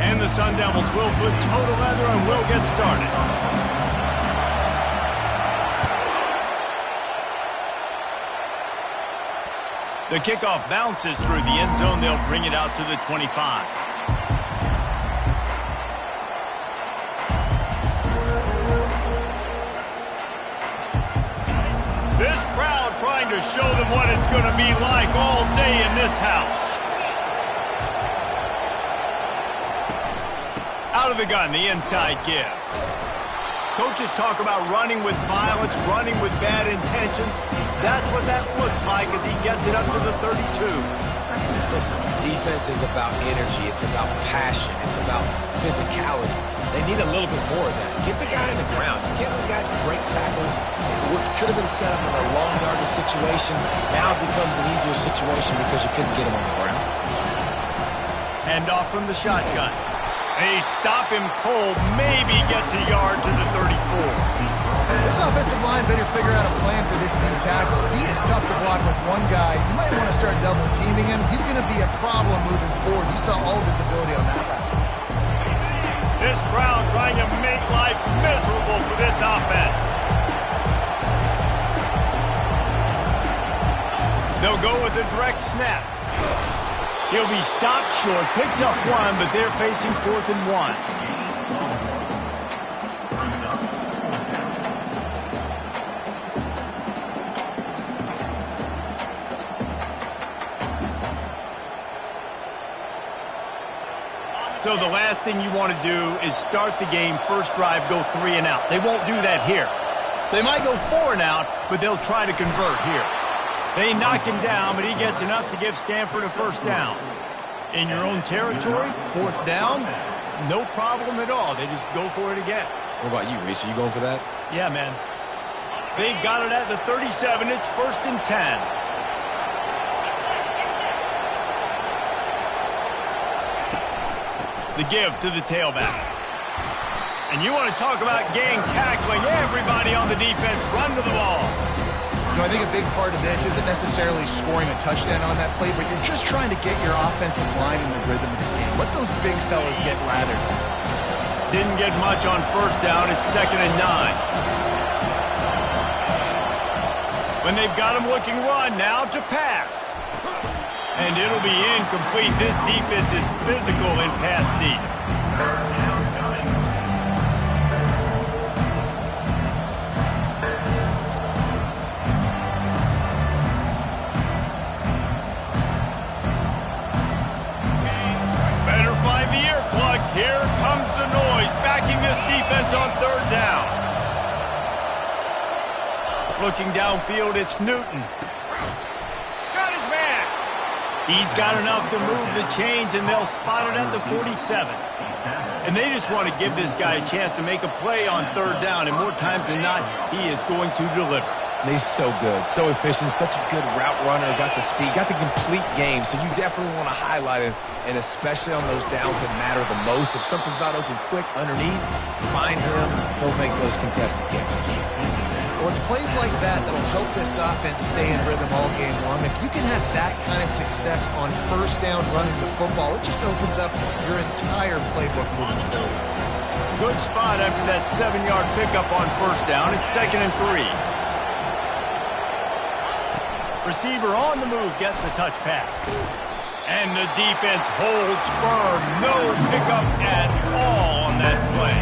And the Sun Devils will put total leather and will get started. The kickoff bounces through the end zone. They'll bring it out to the 25. This crowd trying to show them what it's going to be like all day in this house. Out of the gun, the inside give. Coaches talk about running with violence, running with bad intentions. That's what that looks like as he gets it up to the 32. Listen, defense is about energy. It's about passion. It's about physicality. They need a little bit more of that. Get the guy on the ground. You can't let guys break tackles. What could have been set up in a long yardage situation now becomes an easier situation because you couldn't get him on the ground. Hand off from the shotgun. They stop him cold, maybe gets a yard to the 34. This offensive line better figure out a plan for this deep tackle. He is tough to block with one guy. You might want to start double teaming him. He's going to be a problem moving forward. You saw all of his ability on that last one. This crowd trying to make life miserable for this offense. They'll go with a direct snap. He'll be stopped short, picks up one, but they're facing 4th and 1. So the last thing you want to do is start the game, first drive, go 3 and out. They won't do that here. They might go 4 and out, but they'll try to convert here. They knock him down, but he gets enough to give Stanford a first down. In your own territory, 4th down, no problem at all. They just go for it again. What about you, Reese? Are you going for that? Yeah, man. They've got it at the 37. It's 1st and 10. The give to the tailback. And you want to talk about gang tackling. Everybody on the defense run to the ball. You know, I think a big part of this isn't necessarily scoring a touchdown on that play, but you're just trying to get your offensive line in the rhythm of the game. Let those big fellas get lathered. Didn't get much on first down. It's 2nd and 9. When they've got him looking run, now to pass. And it'll be incomplete. This defense is physical in pass deep. Better find the earplugs. Here comes the noise, backing this defense on 3rd down. Looking downfield, it's Newton. Got his man. He's got enough to move the chains, and they'll spot it at the 47. And they just want to give this guy a chance to make a play on 3rd down, and more times than not, he is going to deliver. And he's so good, so efficient, such a good route runner, got the speed, got the complete game, so you definitely want to highlight him, and especially on those downs that matter the most. If something's not open quick underneath, find him, he'll make those contested catches. Well, it's plays like that that'll help this offense stay in rhythm all game long. If you can have that kind of success on 1st down running the football, it just opens up your entire playbook moving forward. Good spot after that 7-yard pickup on 1st down. It's 2nd and 3. Receiver on the move gets the touch pass. And the defense holds firm. No pickup at all on that play.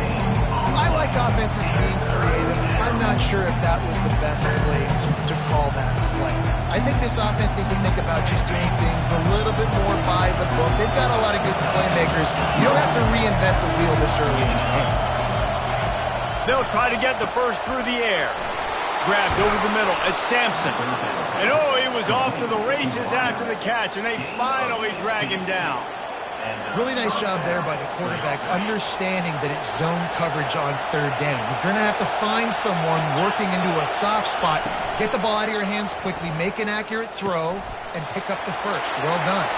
I like offenses being creative. I'm not sure if that was the best place to call that play. I think this offense needs to think about just doing things a little bit more by the book. They've got a lot of good playmakers. You don't have to reinvent the wheel this early in the game. They'll try to get the first through the air. Grabbed over the middle. It's Sampson. And oh, he was off to the races after the catch, and they finally drag him down. Really nice job there by the quarterback, understanding that it's zone coverage on 3rd down. If you're going to have to find someone working into a soft spot, get the ball out of your hands quickly, make an accurate throw, and pick up the first. Well done.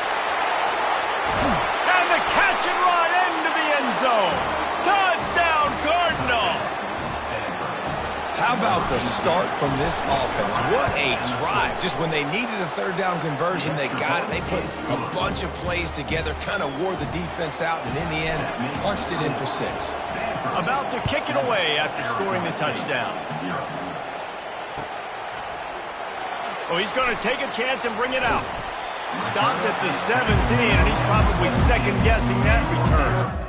And the catch and run into the end zone. Touchdown, Cardinal. How about the start from this offense. What a drive. Just when they needed a third down conversion, they got it. They put a bunch of plays together, kind of wore the defense out, and in the end, punched it in for 6. About to kick it away after scoring the touchdown. Oh, he's going to take a chance and bring it out. Stopped at the 17, and he's probably second-guessing that return.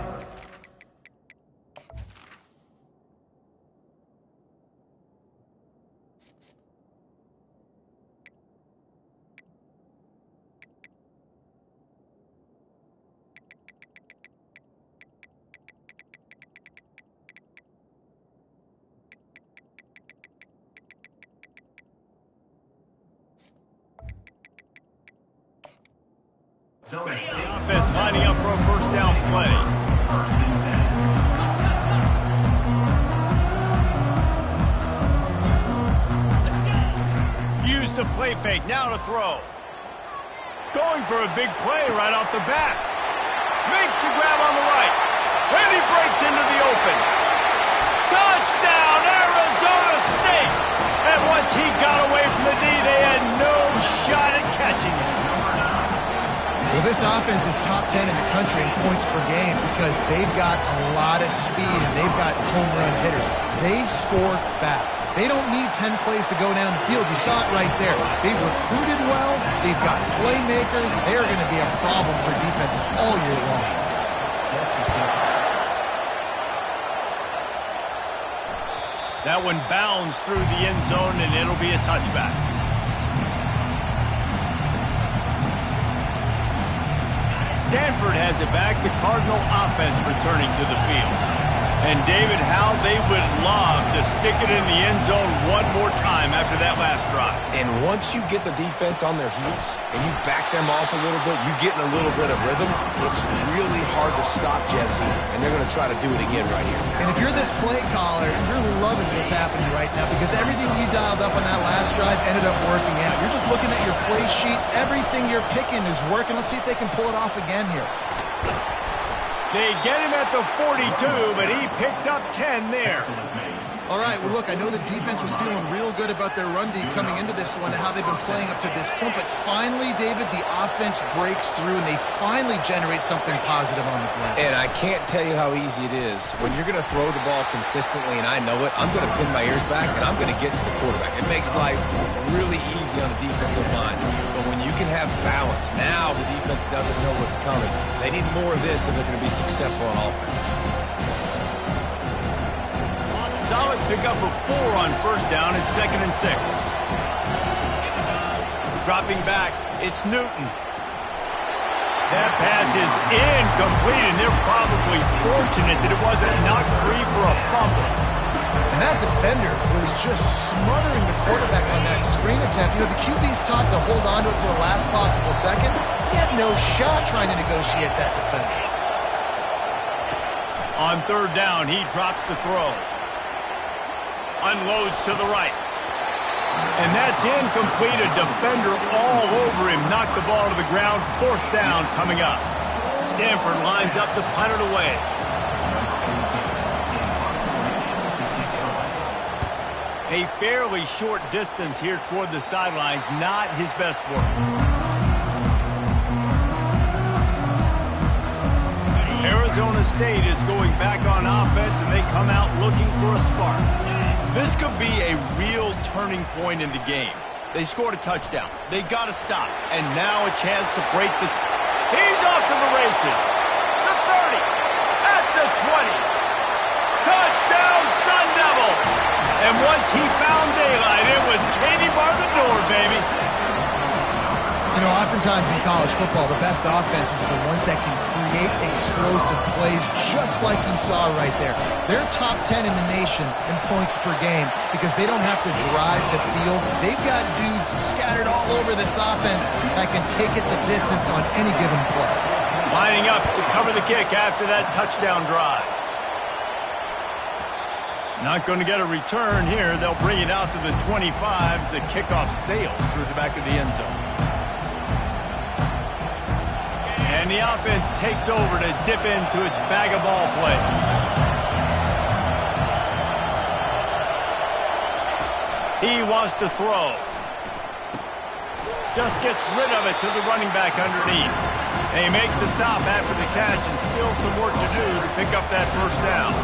The offense lining up for a first down play. Use the play fake, now to throw. Going for a big play right off the bat. Makes the grab on the right. And he breaks into the open. Touchdown, Arizona State! And once he got away from the D, they had no shot at catching him. Well, this offense is top 10 in the country in points per game because they've got a lot of speed and they've got home run hitters. They score fast. They don't need 10 plays to go down the field. You saw it right there. They've recruited well. They've got playmakers. They're going to be a problem for defenses all year long. That one bounds through the end zone, and it'll be a touchback. Stanford has it back, the Cardinal offense returning to the field. And David, how they would love to stick it in the end zone one more time after that last drive. And once you get the defense on their heels and you back them off a little bit, you get in a little bit of rhythm, it's really hard to stop Jesse, and they're going to try to do it again right here. And if you're this play caller, you're loving what's happening right now because everything you dialed up on that last drive ended up working out. You're just looking at your play sheet. Everything you're picking is working. Let's see if they can pull it off again here. They get him at the 42, but he picked up 10 there. All right, well, look, I know the defense was feeling real good about their run D coming into this one and how they've been playing up to this point, but finally, David, the offense breaks through and they finally generate something positive on the ground. And I can't tell you how easy it is. When you're going to throw the ball consistently, and I know it, I'm going to pin my ears back and I'm going to get to the quarterback. It makes life really easy on the defensive line. But when you can have balance, now the defense doesn't know what's coming. They need more of this if they're going to be successful on offense. Solid pickup of 4 on first down and 2nd and 6. Dropping back, it's Newton. That pass is incomplete, and they're probably fortunate that it wasn't knocked free for a fumble. And that defender was just smothering the quarterback on that screen attempt. You know, the QB's taught to hold on to it to the last possible second. He had no shot trying to negotiate that defender. On third down, he drops the throw. Unloads to the right. And that's incomplete. A defender all over him. Knocked the ball to the ground. 4th down coming up. Stanford lines up to punt it away. A fairly short distance here toward the sidelines. Not his best work. Arizona State is going back on offense, and they come out looking for a spark. This could be a real turning point in the game. They scored a touchdown. They got to stop. And now a chance to break the He's off to the races. The 30. At the 20. Touchdown, Sun Devils. And once he found daylight, it was Katie bar the door, baby. You know, oftentimes in college football, the best offenses are the ones that can create explosive plays just like you saw right there. They're top 10 in the nation in points per game because they don't have to drive the field. They've got dudes scattered all over this offense that can take it the distance on any given play. Lining up to cover the kick after that touchdown drive. Not going to get a return here. They'll bring it out to the 25 as the kickoff sails through the back of the end zone. And the offense takes over to dip into its bag of ball plays. He wants to throw. Just gets rid of it to the running back underneath. They make the stop after the catch and still some work to do to pick up that first down.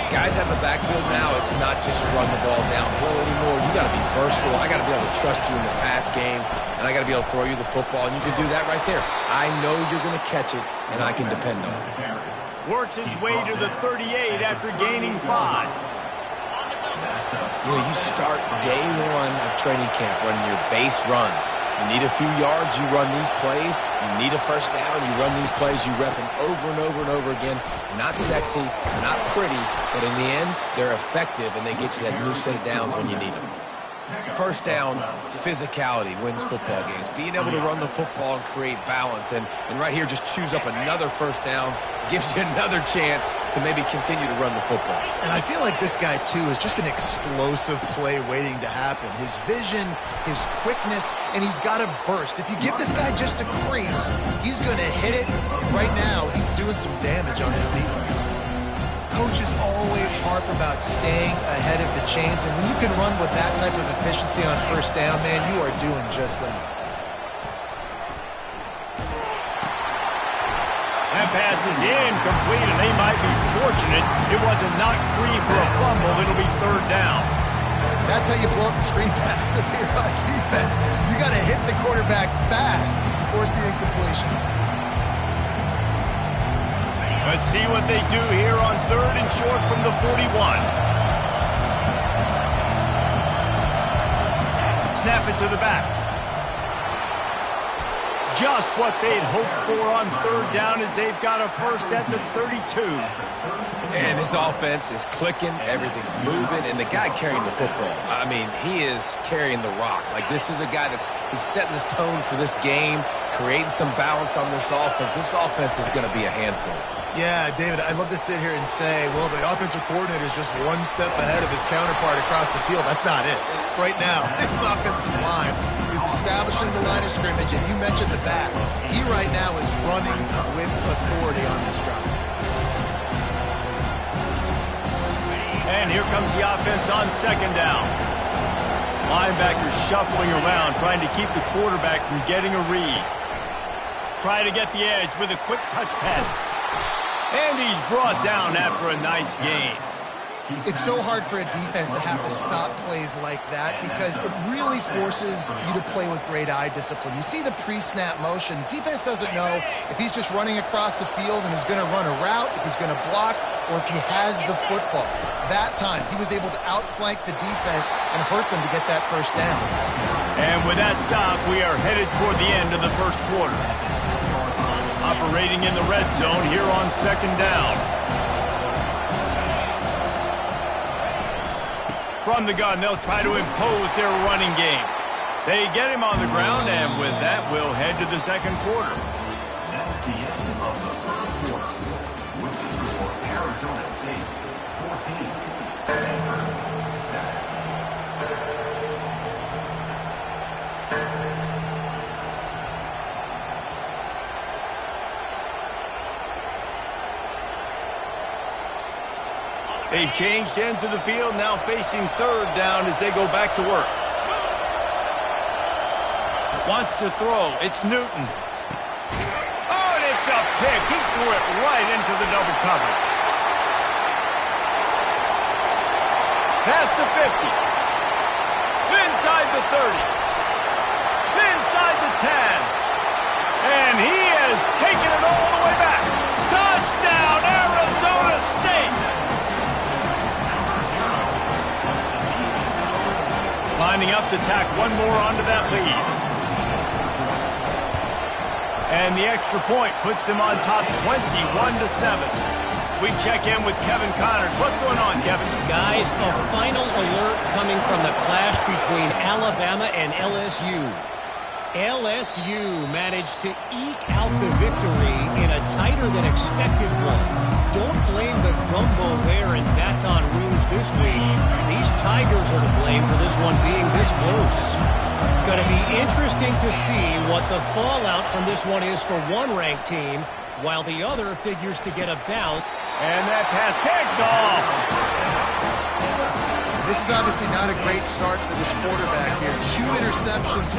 Guys have the backfield now. It's not just run the ball downhill anymore. You got to be versatile. I got to be able to trust you in the pass game, and I got to be able to throw you the football, and you can do that right there. I know you're going to catch it, and I can depend on it. Works his way to the 38 after gaining 5. You know, you start day one of training camp running your base runs. You need a few yards, you run these plays. You need a first down, you run these plays. You rep them over and over and over again. Not sexy, not pretty, but in the end, they're effective, and they get you that new set of downs when you need them. First down, physicality wins football games. Being able to run the football and create balance. And right here, just choose up another first down, gives you another chance to maybe continue to run the football. And I feel like this guy, too, is just an explosive play waiting to happen. His vision, his quickness, and he's got a burst. If you give this guy just a crease, he's going to hit it. Right now, he's doing some damage on his defense. Coaches always harp about staying ahead of the chains, and when you can run with that type of efficiency on first down, man, you are doing just that. That pass is incomplete, and they might be fortunate it wasn't knocked free for a fumble. It'll be third down. That's how you blow up the screen pass if you're on defense. You got to hit the quarterback fast, force the incompletion. Let's see what they do here on 3rd and short from the 41. Snap it to the back. Just what they'd hoped for on 3rd down as they've got a first at the 32. And this offense is clicking, everything's moving, and the guy carrying the football, I mean, he is carrying the rock. Like, this is a guy he's setting this tone for this game, creating some balance on this offense. This offense is going to be a handful. Yeah, David, I'd love to sit here and say, well, the offensive coordinator is just one step ahead of his counterpart across the field. That's not it. Right now, his offensive line is establishing the line of scrimmage, and you mentioned the back. He right now is running with authority on this drive. And here comes the offense on 2nd down. Linebackers shuffling around, trying to keep the quarterback from getting a read. Try to get the edge with a quick touch pass. And he's brought down after a nice gain. It's so hard for a defense to have to stop plays like that because it really forces you to play with great eye discipline. You see the pre-snap motion. Defense doesn't know if he's just running across the field and is going to run a route, if he's going to block, or if he has the football. That time, he was able to outflank the defense and hurt them to get that first down. And with that stop, we are headed toward the end of the first quarter. Operating in the red zone here on 2nd down. From the gun, they'll try to impose their running game. They get him on the ground, and with that, we'll head to the 2nd quarter. That's the end of the first quarter. With the score, Arizona State 14, Stanford 7. They've changed ends of the field, now facing 3rd down as they go back to work. Wants to throw. It's Newton. Oh, and it's a pick. He threw it right into the double coverage. Past the 50. Inside the 30. Inside the 10. And he has taken it all the way back. Touchdown, Arizona State! Lining up to tack one more onto that lead. And the extra point puts them on top 21-7. We check in with Kevin Connors. What's going on, Kevin? Guys, a final alert coming from the clash between Alabama and LSU. LSU managed to eke out the victory in a tighter than expected one. Don't blame the Gumbo Bear in Baton Rouge this week. These Tigers are to blame for this one being this close. Going to be interesting to see what the fallout from this one is for one ranked team, while the other figures to get a bounce. And that pass picked off. This is obviously not a great start for this quarterback here. 2 interceptions.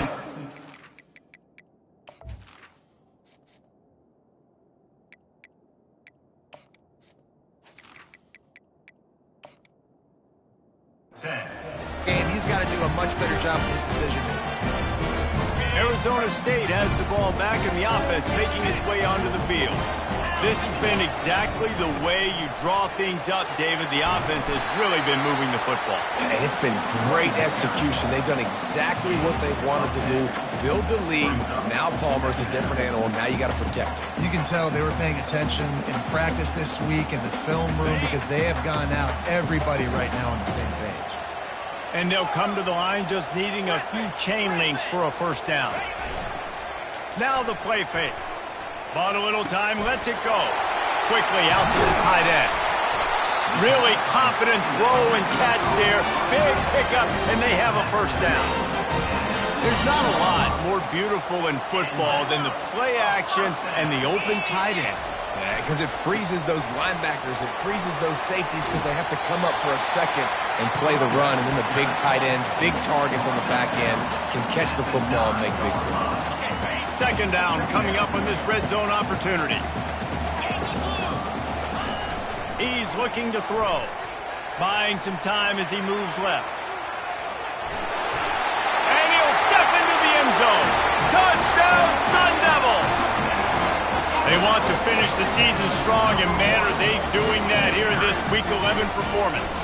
This game, he's got to do a much better job with his decision-making. Arizona State has the ball back in the offense, making its way onto the field. This has been exactly the way you draw things up, David. The offense has really been moving the football. And it's been great execution. They've done exactly what they've wanted to do. Build the lead. Now Palmer's a different animal. Now you got to protect him. You can tell they were paying attention in practice this week in the film room because they have gone out, everybody right now on the same page. And they'll come to the line just needing a few chain links for a first down. Now the play fake. Bought a little time, lets it go. Quickly out to the tight end. Really confident throw and catch there. Big pickup, and they have a first down. There's not a lot more beautiful in football than the play action and the open tight end. Because it freezes those linebackers. It freezes those safeties because they have to come up for a second and play the run. And then the big tight ends, big targets on the back end can catch the football and make big plays. Second down coming up on this red zone opportunity. He's looking to throw. Buying some time as he moves left. And he'll step into the end zone. Touchdown, Sun Devils! They want to finish the season strong, and man, are they doing that here in this Week 11 performance.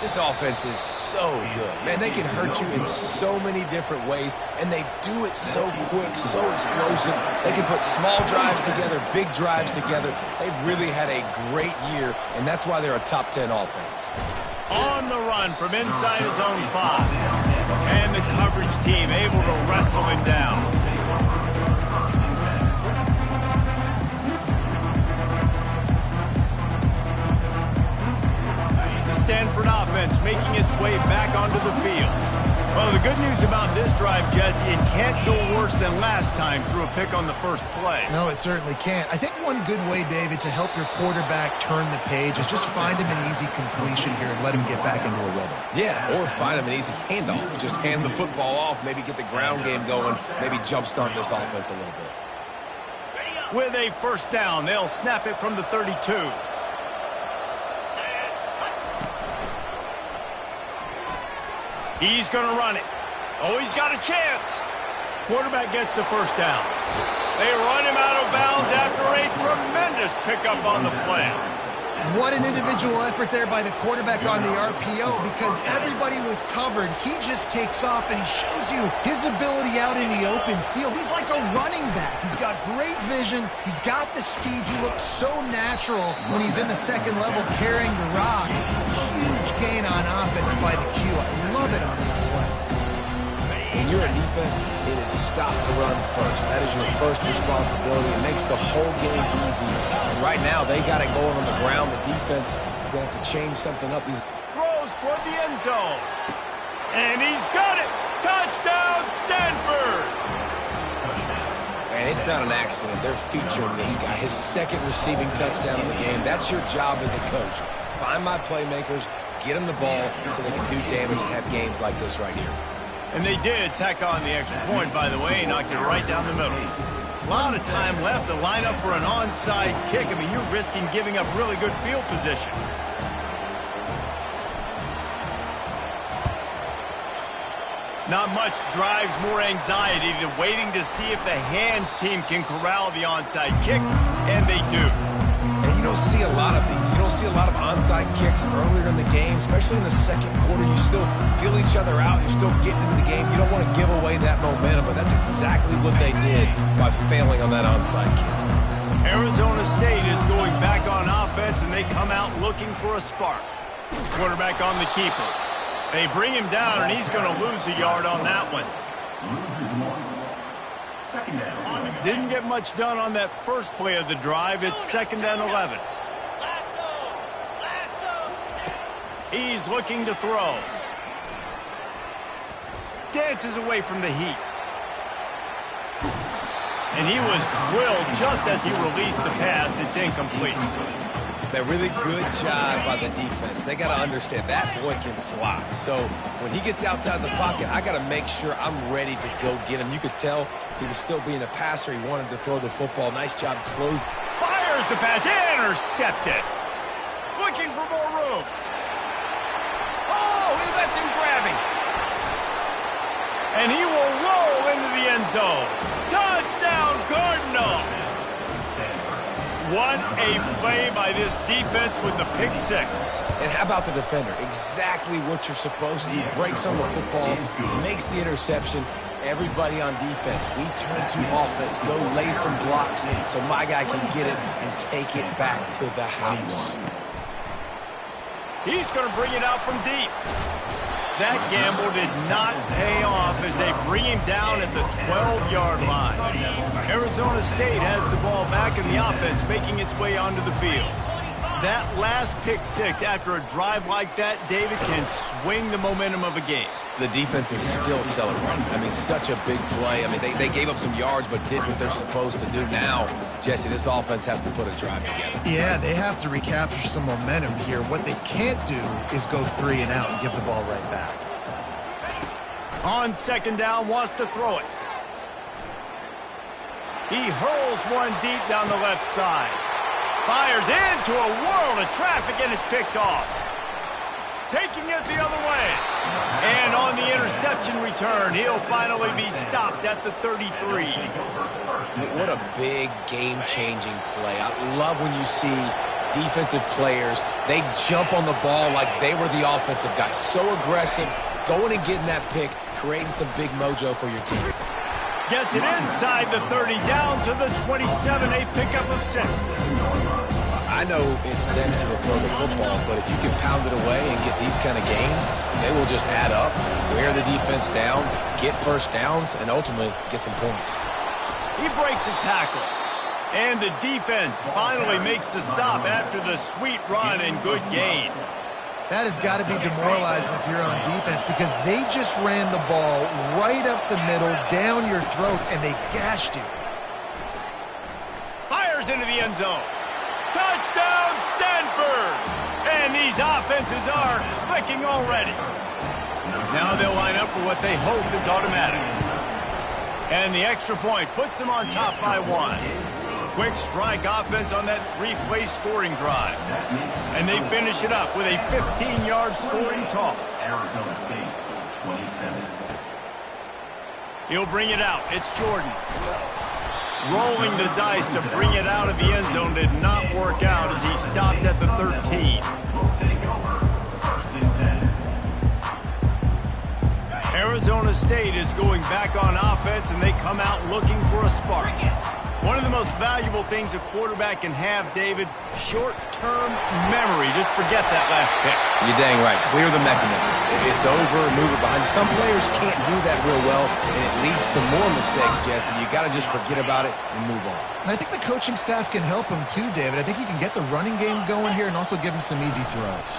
This offense is so good. Man, they can hurt you in so many different ways, and they do it so quick, so explosive. They can put small drives together, big drives together. They've really had a great year, and that's why they're a top 10 offense. On the run from inside his own 5. And the coverage team able to wrestle him down. Stanford offense making its way back onto the field. Well, the good news about this drive, Jesse, it can't go worse than last time through a pick on the first play. No, it certainly can't. I think one good way, David, to help your quarterback turn the page is just find him an easy completion here and let him get back into a rhythm. Yeah, or find him an easy handoff. Just hand the football off, maybe get the ground game going, maybe jumpstart this offense a little bit. With a first down, they'll snap it from the 32. He's going to run it. Oh, he's got a chance. Quarterback gets the first down. They run him out of bounds after a tremendous pickup on the play. What an individual effort there by the quarterback on the RPO because everybody was covered. He just takes off and he shows you his ability out in the open field. He's like a running back. He's got great vision. He's got the speed. He looks so natural when he's in the second level carrying the rock. Huge gain on offense by the Q. I love it on that play. When you're a defense, it is stop the run first. That is your first responsibility. It makes the whole game easy. And right now, they got it going on the ground. The defense is going to have to change something up. These throws toward the end zone. And he's got it. Touchdown, Stanford. And it's not an accident. They're featuring this guy. His second receiving touchdown in the game. That's your job as a coach. Find my playmakers, get them the ball so they can do damage and have games like this right here. And they did tack on the extra point, by the way, knocked it right down the middle. A lot of time left to line up for an onside kick. I mean, you're risking giving up really good field position. Not much drives more anxiety than waiting to see if the hands team can corral the onside kick, and they do. And you don't see a lot of these. You don't see a lot of onside kicks earlier in the game, especially in the second quarter. You still feel each other out. You're still getting into the game. You don't want to give away that momentum, but that's exactly what they did by failing on that onside kick. Arizona State is going back on offense, and they come out looking for a spark. Quarterback on the keeper. They bring him down, and he's going to lose a yard on that one. Second down. Didn't get much done on that first play of the drive. It's second and 11. He's looking to throw. Dances away from the heat. And he was drilled just as he released the pass. It's incomplete. That really good job by the defense. They got to understand that boy can fly. So when he gets outside the pocket, I got to make sure I'm ready to go get him. You could tell he was still being a passer. He wanted to throw the football. Nice job closing. Fires the pass. Intercepted. Looking for more room. Oh, he left him grabbing. And he will roll into the end zone. Touchdown, Cardinal. What a play by this defense with the pick six. And how about the defender? Exactly what you're supposed to. He breaks on the football, makes the interception. Everybody on defense, we turn to offense, go lay some blocks so my guy can get it and take it back to the house. He's going to bring it out from deep. That gamble did not pay off as they bring him down at the 12-yard line. Arizona State has the ball back in the offense, making its way onto the field. That last pick six after a drive like that, David, can swing the momentum of a game. The defense is still celebrating. I mean, such a big play. I mean, they gave up some yards but did what they're supposed to do. Now, Jesse, this offense has to put a drive together. Yeah, they have to recapture some momentum here. What they can't do is go 3 and out and give the ball right back. On second down, wants to throw it. He hurls one deep down the left side. Fires into a world of traffic, and it's picked off. Taking it the other way. And on the interception return, he'll finally be stopped at the 33. What a big game-changing play. I love when you see defensive players, they jump on the ball like they were the offensive guys. So aggressive, going and getting that pick, creating some big mojo for your team. Gets it inside the 30, down to the 27, a pickup of 6. I know it's sexy to throw the football, but if you can pound it away and get these kind of gains, they will just add up, wear the defense down, get first downs, and ultimately get some points. He breaks a tackle, and the defense finally makes the stop after the sweet run and good gain. That has got to be demoralizing if you're on defense because they just ran the ball right up the middle, down your throats, and they gashed you. Fires into the end zone. Touchdown, Stanford! And these offenses are clicking already. Now they'll line up for what they hope is automatic. And the extra point puts them on top by 1. Quick strike offense on that 3-play scoring drive. And they finish it up with a 15-yard scoring toss. Arizona State, 27. He'll bring it out. It's Jordan. Rolling the dice to bring it out of the end zone did not work out as he stopped at the 13. Arizona State is going back on offense, and they come out looking for a spark. One of the most valuable things a quarterback can have, David, short-term memory. Just forget that last pick. You're dang right. Clear the mechanism. If it's over, move it behind. Some players can't do that real well, and it leads to more mistakes, Jesse. You got to just forget about it and move on. And I think the coaching staff can help him too, David. I think you can get the running game going here and also give him some easy throws.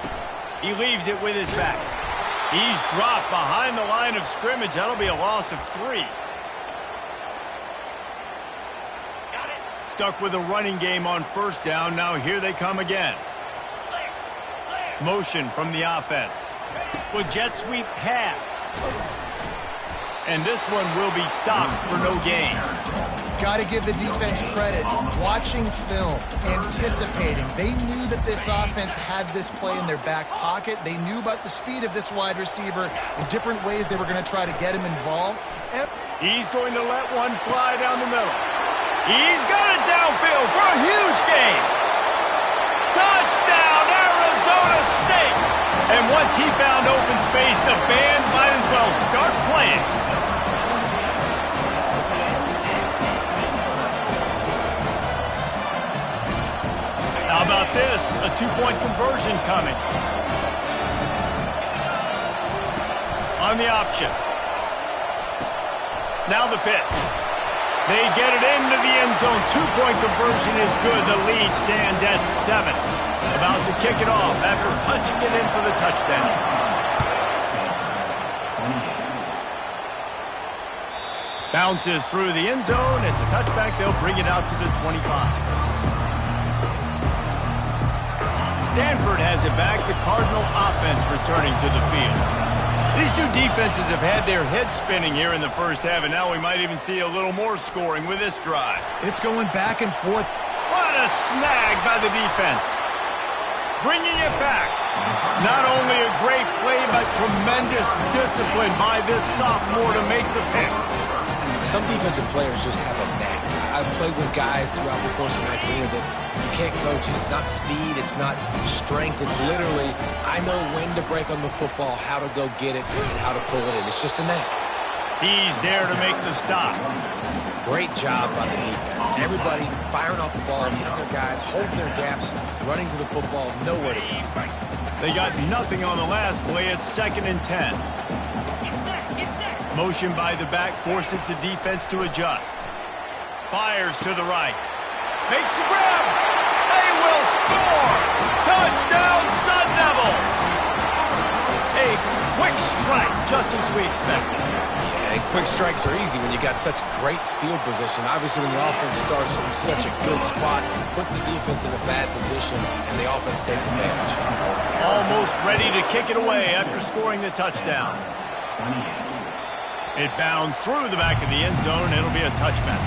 He leaves it with his back. He's dropped behind the line of scrimmage. That'll be a loss of 3. Stuck with a running game on first down. Now here they come again. Motion from the offense. With jet sweep pass. And this one will be stopped for no gain. Got to give the defense credit. Watching film, anticipating. They knew that this offense had this play in their back pocket. They knew about the speed of this wide receiver and different ways they were going to try to get him involved. He's going to let one fly down the middle. He's got it downfield for a huge gain. Touchdown, Arizona State. And once he found open space, the band might as well start playing. How about this? A 2-point conversion coming. On the option. Now the pitch. They get it into the end zone. 2-point conversion is good. The lead stands at 7. About to kick it off after punching it in for the touchdown. Bounces through the end zone. It's a touchback. They'll bring it out to the 25. Stanford has it back. The Cardinal offense returning to the field. These two defenses have had their heads spinning here in the first half, and now we might even see a little more scoring with this drive. It's going back and forth. What a snag by the defense. Bringing it back. Not only a great play, but tremendous discipline by this sophomore to make the pick. Some defensive players just have a knack. I've played with guys throughout the course of my career that you can't coach it. It's not speed. It's not strength. It's literally, I know when to break on the football, how to go get it, and how to pull it in. It's just a knack. He's there to make the stop. Great job by the defense. Everybody firing off the ball, hitting their guys, holding their gaps, running to the football, nowhere to go. They got nothing on the last play. It's 2nd and 10. Motion by the back forces the defense to adjust. Fires to the right. Makes the grab. They will score. Touchdown, Sun Devils. A quick strike, just as we expected. And quick strikes are easy when you got such great field position. Obviously, when the offense starts in such a good spot, puts the defense in a bad position, and the offense takes advantage. Almost ready to kick it away after scoring the touchdown. It bounds through the back of the end zone. It'll be a touchback.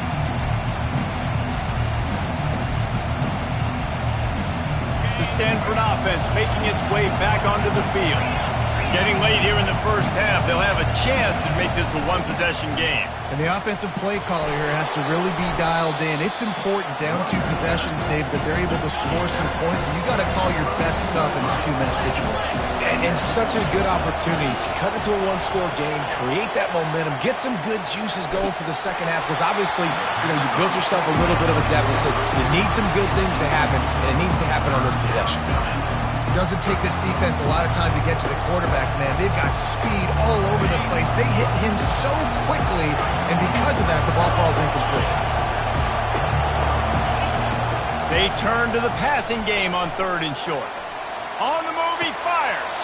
The Stanford offense making its way back onto the field. Getting late here in the first half, they'll have a chance to make this a one-possession game. And the offensive play caller here has to really be dialed in. It's important down 2 possessions, Dave, that they're able to score some points. And you got to call your best stuff in this 2-minute situation. And such a good opportunity to cut into a one-score game, create that momentum, get some good juices going for the second half. Because obviously, you built yourself a little bit of a deficit. You need some good things to happen, and it needs to happen on this possession. It doesn't take this defense a lot of time to get to the quarterback, man. They've got speed all over the place. They hit him so quickly, and because of that, the ball falls incomplete. They turn to the passing game on 3rd and short. On the move, he fires.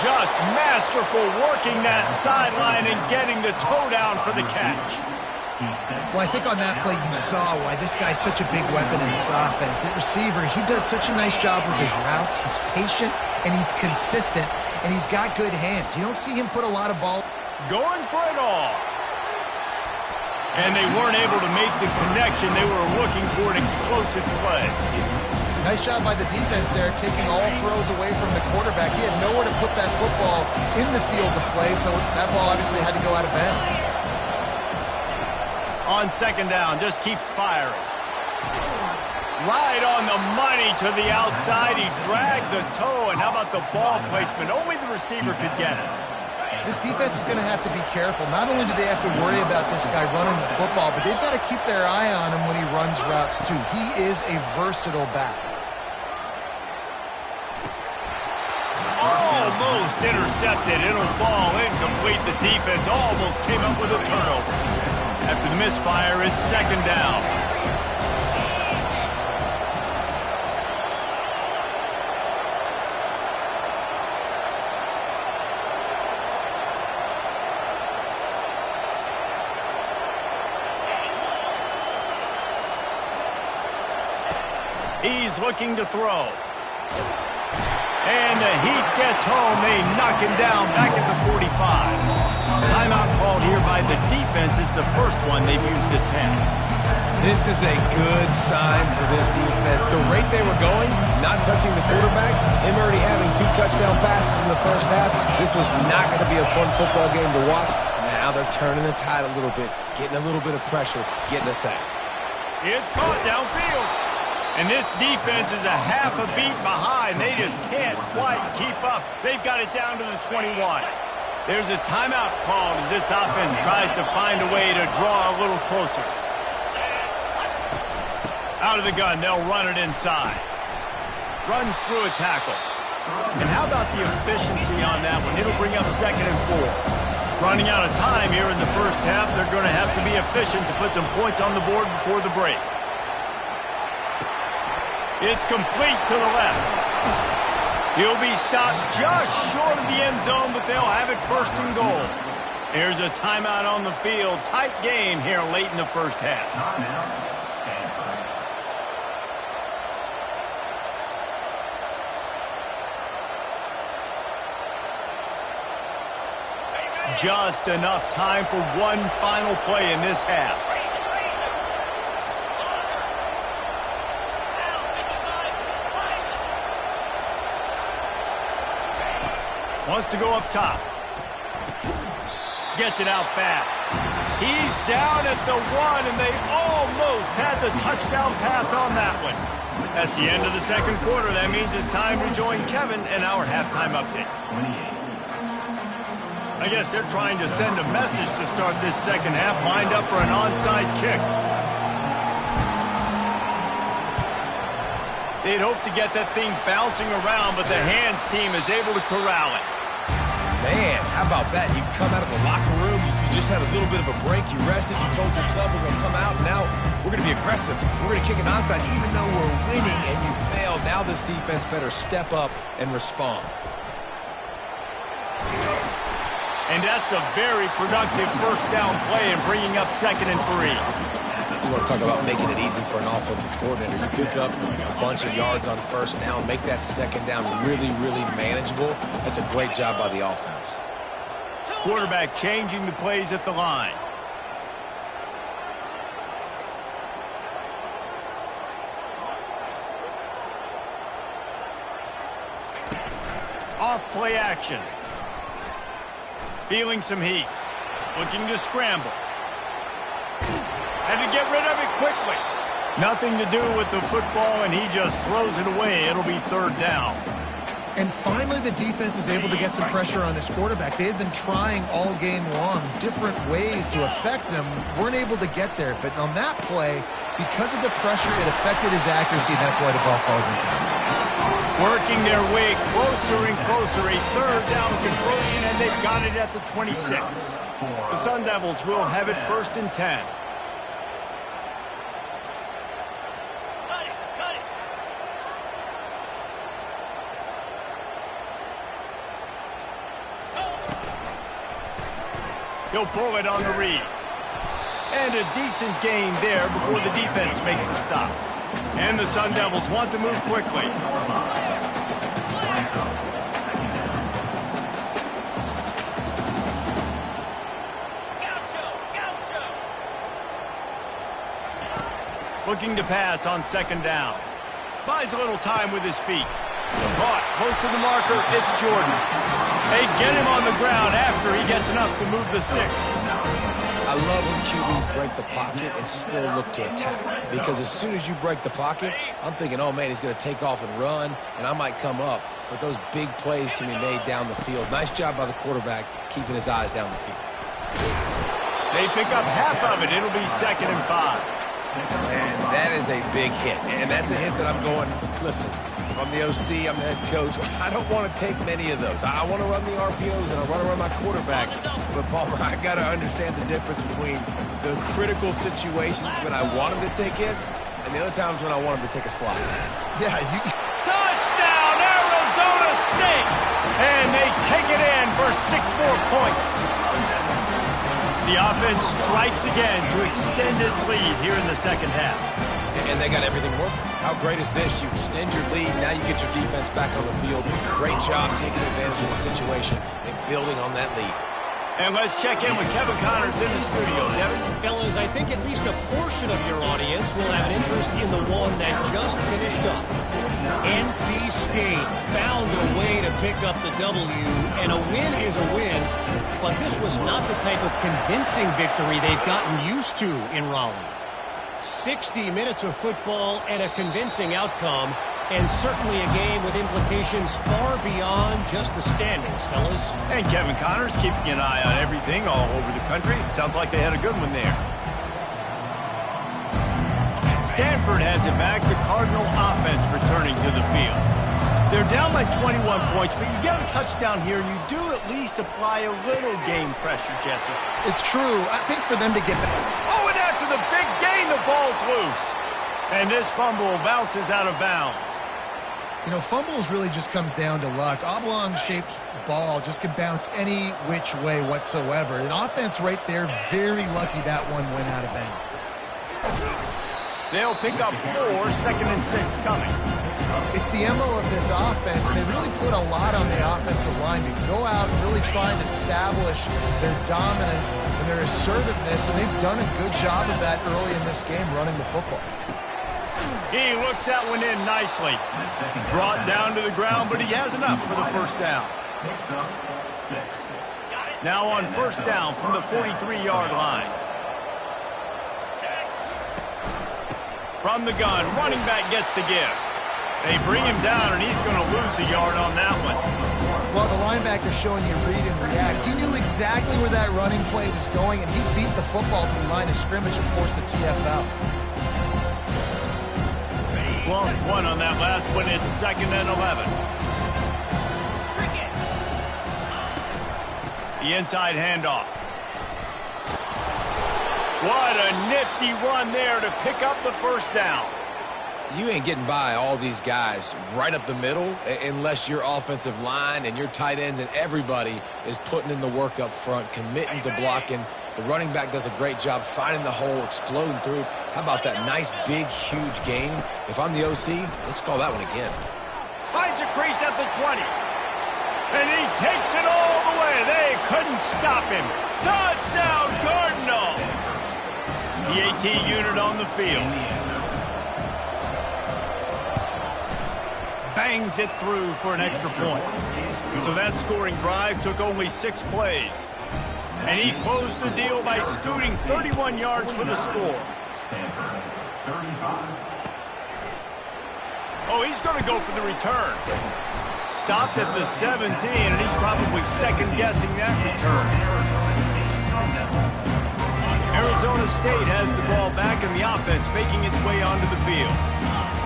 Just masterful working that sideline and getting the toe down for the catch. Well, I think on that play you saw why this guy's such a big weapon in this offense. At receiver, he does such a nice job with his routes. He's patient, and he's consistent, and he's got good hands. You don't see him put a lot of ball. Going for it all. And they weren't able to make the connection. They were looking for an explosive play. Nice job by the defense there, taking all throws away from the quarterback. He had nowhere to put that football in the field to play, so that ball obviously had to go out of bounds. On 2nd down, just keeps firing. Right on the money to the outside. He dragged the toe, and how about the ball placement? Only the receiver could get it. This defense is going to have to be careful. Not only do they have to worry about this guy running the football, but they've got to keep their eye on him when he runs routes, too. He is a versatile back. Almost intercepted. It'll fall incomplete. The defense almost came up with a turnover. After the misfire, it's 2nd down. He's looking to throw. And the heat gets home. They knock him down back at the 45. Timeout called here by the defense. It's the first one they've used this half. This is a good sign for this defense. The rate they were going, not touching the quarterback, him already having 2 touchdown passes in the first half, this was not going to be a fun football game to watch. Now they're turning the tide a little bit, getting a little bit of pressure, getting a sack. It's caught downfield. And this defense is a half a beat behind. They just can't quite keep up. They've got it down to the 21. There's a timeout called as this offense tries to find a way to draw a little closer. Out of the gun, they'll run it inside. Runs through a tackle. And how about the efficiency on that one? It'll bring up 2nd and 4. Running out of time here in the first half, they're going to have to be efficient to put some points on the board before the break. It's complete to the left. He'll be stopped just short of the end zone, but they'll have it 1st and goal. Here's a timeout on the field. Tight game here late in the first half. Just enough time for one final play in this half. Wants to go up top. Gets it out fast. He's down at the 1, and they almost had the touchdown pass on that one. That's the end of the second quarter. That means it's time to join Kevin in our halftime update. I guess they're trying to send a message to start this second half, lined up for an onside kick. They'd hope to get that thing bouncing around, but the hands team is able to corral it. Man, how about that? You come out of the locker room, you just had a little bit of a break, you rested, you told your club we're going to come out, and now we're going to be aggressive. We're going to kick an onside even though we're winning, and you failed. Now this defense better step up and respond. And that's a very productive first down play and bringing up 2nd and 3. You want to talk about making it easy for an offensive coordinator. You pick up a bunch of yards on first down, make that second down really, really manageable. That's a great job by the offense. Quarterback changing the plays at the line. Off play action. Feeling some heat. Looking to scramble. Had to get rid of it quickly. Nothing to do with the football, and he just throws it away. It'll be 3rd down. And finally, the defense is able to get some pressure on this quarterback. They had been trying all game long different ways to affect him. Weren't able to get there. But on that play, because of the pressure, it affected his accuracy, and that's why the ball falls in. Working their way closer and closer. A 3rd down conversion, and they've got it at the 26. The Sun Devils will have it 1st and 10. He'll pull it on the read. And a decent gain there before the defense makes the stop. And the Sun Devils want to move quickly. Looking to pass on 2nd down. Buys a little time with his feet. Caught close to the marker. It's Jordan. They get him on the ground after he gets enough to move the sticks. I love when QBs break the pocket and still look to attack. Because as soon as you break the pocket, I'm thinking, oh, man, he's going to take off and run, and I might come up. But those big plays can be made down the field. Nice job by the quarterback keeping his eyes down the field. They pick up half of it. It'll be 2nd and 5. And that is a big hit. And that's a hit that I'm going, listen, if I'm the OC, I'm the head coach, I don't want to take many of those. I want to run the RPOs and I want to run my quarterback. But, Palmer, I got to understand the difference between the critical situations when I want him to take hits and the other times when I want him to take a slide. Yeah, Touchdown, Arizona State! And they take it in for 6 more points. The offense strikes again to extend its lead here in the second half. And they got everything working. How great is this? You extend your lead, now you get your defense back on the field. Great job taking advantage of the situation and building on that lead. And let's check in with Kevin Connors in the studio. Kevin? Fellas, I think at least a portion of your audience will have an interest in the one that just finished up. NC State found a way to pick up the W, and a win is a win, but this was not the type of convincing victory they've gotten used to in Raleigh. 60 minutes of football and a convincing outcome, and certainly a game with implications far beyond just the standings, fellas. And Kevin Connors keeping an eye on everything all over the country. Sounds like they had a good one there. Stanford has it back. The Cardinal offense returning to the field. They're down by 21 points, but you get a touchdown here, and you do at least apply a little game pressure, Jesse. it's true. I think for them to get back. Oh, and after the big gain, the ball's loose. And this fumble bounces out of bounds. You know, fumbles really just comes down to luck. Oblong-shaped ball just can bounce any which way whatsoever. An offense right there, very lucky that one went out of bounds. They'll pick up 4, 2nd and 6 coming. It's the MO of this offense, and they really put a lot on the offensive line to go out and really try and establish their dominance and their assertiveness, and they've done a good job of that early in this game running the football. He looks that one in nicely. Brought down to the ground, but he has enough for the first down. Picks up 6. Now on first down from the 43-yard line. From the gun, running back gets to give. They bring him down, and he's going to lose a yard on that one. Well, the linebacker's showing you read and react. He knew exactly where that running play was going, and he beat the football to the line of scrimmage and forced the TFL. Lost one on that last one. It's 2nd and 11. The inside handoff. What a nifty run there to pick up the first down. You ain't getting by all these guys right up the middle unless your offensive line and your tight ends and everybody is putting in the work up front, committing to blocking. The running back does a great job finding the hole, exploding through. How about that nice, big, huge gain? If I'm the OC, let's call that one again. Finds a crease at the 20. And he takes it all the way. They couldn't stop him. Touchdown, Cardinal. The AT unit on the field. Bangs it through for an extra point. So that scoring drive took only 6 plays. And he closed the deal by scooting 31 yards for the score. Stanford, 35. Oh, he's going to go for the return. Stopped at the 17, and he's probably second-guessing that return. Arizona State has the ball back, and the offense making its way onto the field.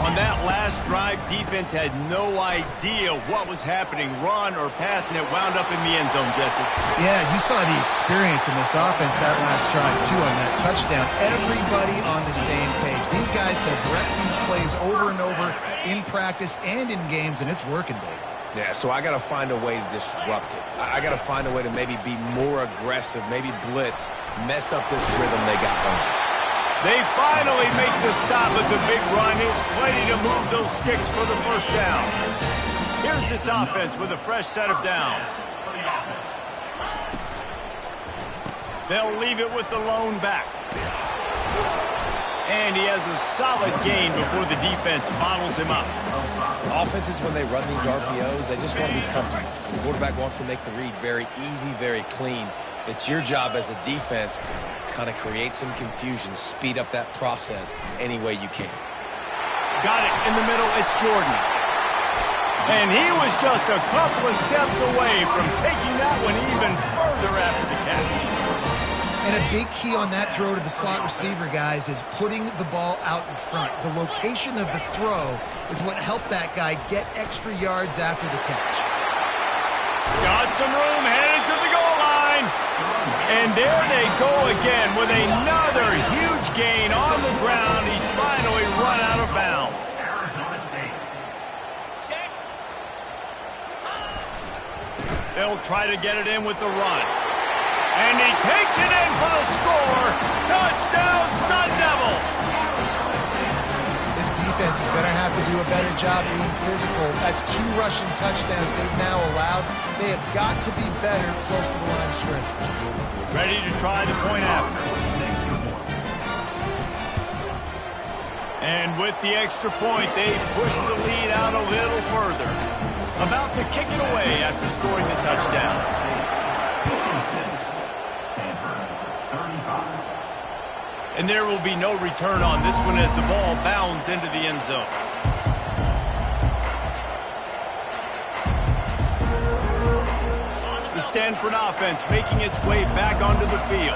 On that last drive, defense had no idea what was happening, run or pass, and it wound up in the end zone, Jesse. Yeah, you saw the experience in this offense that last drive, too, on that touchdown. Everybody on the same page. These guys have wrecked these plays over and over in practice and in games, and it's working, Dave. Yeah, so I got to find a way to disrupt it. I got to find a way to maybe be more aggressive, maybe blitz, mess up this rhythm they got going. They finally make the stop, but the big run is plenty to move those sticks for the first down. Here's this offense with a fresh set of downs. They'll leave it with the lone back. And he has a solid gain before the defense bottles him up. Offenses, when they run these RPOs, they just want to be comfortable. The quarterback wants to make the read very easy, very clean. It's your job as a defense to kind of create some confusion, speed up that process any way you can. Got it in the middle. It's Jordan. And he was just a couple of steps away from taking that one even further after the catch. And a big key on that throw to the slot receiver, guys, is putting the ball out in front. The location of the throw is what helped that guy get extra yards after the catch. Got some room, headed to the goal line. And there they go again with another huge gain on the ground. He's finally run out of bounds. Arizona State. They'll try to get it in with the run. And he takes it in for the score. Touchdown, Sun Devils. This defense is going to have to do a better job being physical. That's 2 rushing touchdowns they've now allowed. They have got to be better close to the line of scrimmage. Ready to try the point after. And with the extra point, they push the lead out a little further. About to kick it away after scoring the touchdown. And there will be no return on this one as the ball bounds into the end zone. The Stanford offense making its way back onto the field.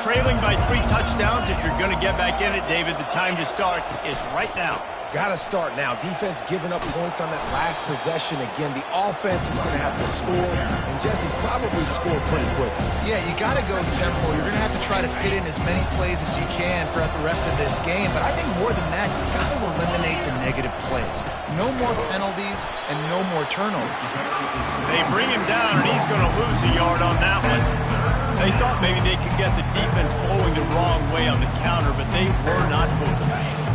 Trailing by 3 touchdowns. If you're going to get back in it, David, the time to start is right now. Got to start now. Defense giving up points on that last possession. Again, the offense is going to have to score, and Jesse probably score pretty quickly. Yeah, you got to go tempo. You're going to have to try to fit in as many plays as you can throughout the rest of this game. But I think more than that, you got to eliminate the negative plays. No more penalties and no more turnovers. They bring him down, and he's going to lose a yard on that one. They thought maybe they could get the defense flowing the wrong way on the counter, but they were not fooled.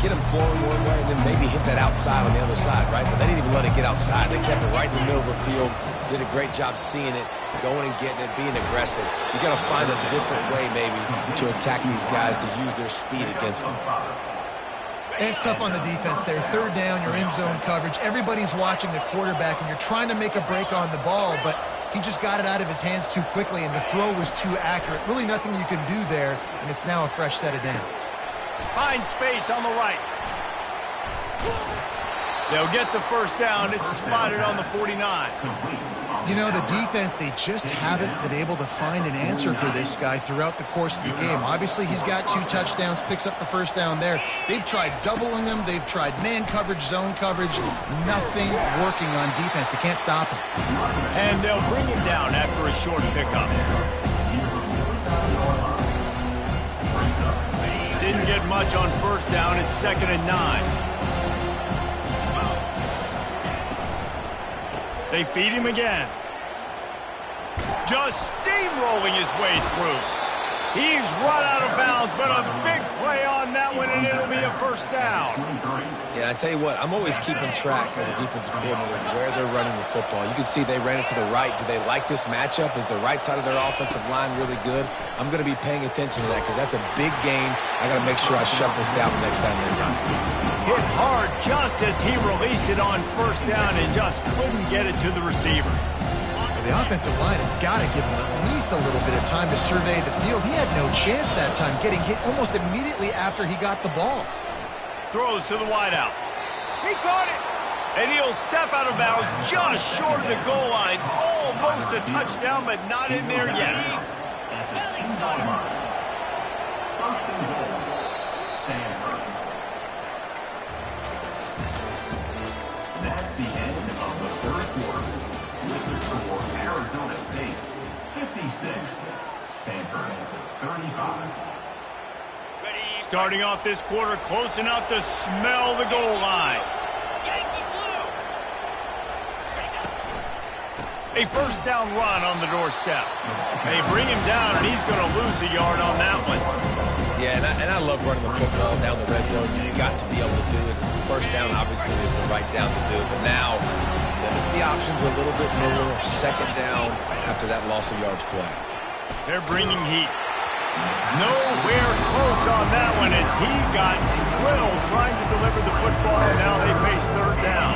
get them flowing one way and then maybe hit that outside on the other side, right? But they didn't even let it get outside. They kept it right in the middle of the field. Did a great job seeing it, going and getting it, being aggressive. You got to find a different way maybe to attack these guys to use their speed against them. And it's tough on the defense there. Third down, you're in zone coverage. Everybody's watching the quarterback, and you're trying to make a break on the ball, but he just got it out of his hands too quickly, and the throw was too accurate. Really nothing you can do there, and it's now a fresh set of downs. Find space on the right. They'll get the first down. It's spotted on the 49. You know, the defense, they just haven't been able to find an answer for this guy throughout the course of the game. Obviously, he's got 2 touchdowns, picks up the first down there. They've tried doubling him. They've tried man coverage, zone coverage. Nothing working on defense. They can't stop him. And they'll bring him down after a short pickup. Didn't get much on first down. It's 2nd and 9. They feed him again. Just steamrolling his way through. He's run out of bounds, but a big play on that one, and it'll be a first down. Yeah, I tell you what, I'm always keeping track as a defensive coordinator where they're running the football. You can see they ran it to the right. Do they like this matchup? Is the right side of their offensive line really good? I'm going to be paying attention to that because that's a big gain. I got to make sure I shut this down the next time they run. Hit hard just as he released it on first down and just couldn't get it to the receiver. The offensive line has got to give him at least a little bit of time to survey the field. He had no chance that time, getting hit almost immediately after he got the ball. Throws to the wideout. He caught it. And he'll step out of bounds just short of the goal line. Almost a touchdown, but not in there yet. First and goal, Stanford. That's the end of the third quarter. With the score, Arizona State 56, Stanford 35. Starting off this quarter close enough to smell the goal line. A first down run on the doorstep. They bring him down, and he's going to lose a yard on that one. Yeah, and I love running the football down the red zone. You've got to be able to do it. First down, obviously, is the right down to do it. But now, limits the options a little bit more. Second down after that loss of yards play. They're bringing heat. Nowhere close on that one as he got drilled trying to deliver the football, and now they face third down.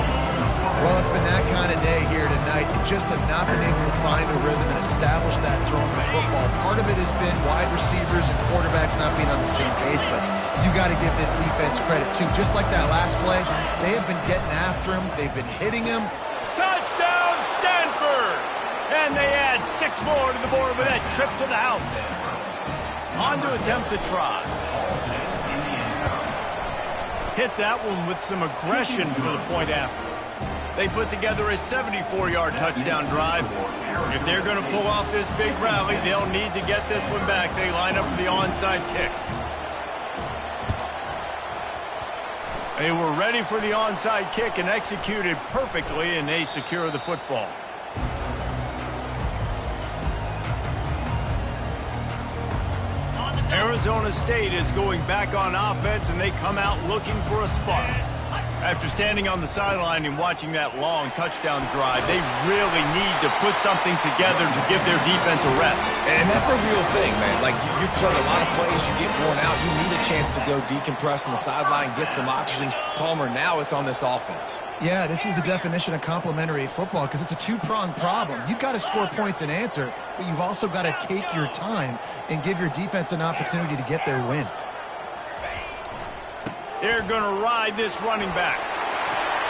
Well, it's been that kind of day here tonight. They just have not been able to find a rhythm and establish that throwing the football. Part of it has been wide receivers and quarterbacks not being on the same page, but you got to give this defense credit, too. Just like that last play, they have been getting after him. They've been hitting him. Touchdown, Stanford! And they add 6 more to the board with that trip to the house. On to attempt the try. Hit that one with some aggression for the point after. They put together a 74-yard touchdown drive. If they're going to pull off this big rally, they'll need to get this one back. They line up for the onside kick. They were ready for the onside kick and executed perfectly, and they secure the football. Arizona State is going back on offense, and they come out looking for a spark. After standing on the sideline and watching that long touchdown drive, they really need to put something together to give their defense a rest. And that's a real thing, man. Like, you play a lot of plays, you get worn out, you need a chance to go decompress on the sideline, get some oxygen. Palmer, now it's on this offense. Yeah, this is the definition of complementary football because it's a two-pronged problem. You've got to score points and answer, but you've also got to take your time and give your defense an opportunity to get their wind. They're going to ride this running back.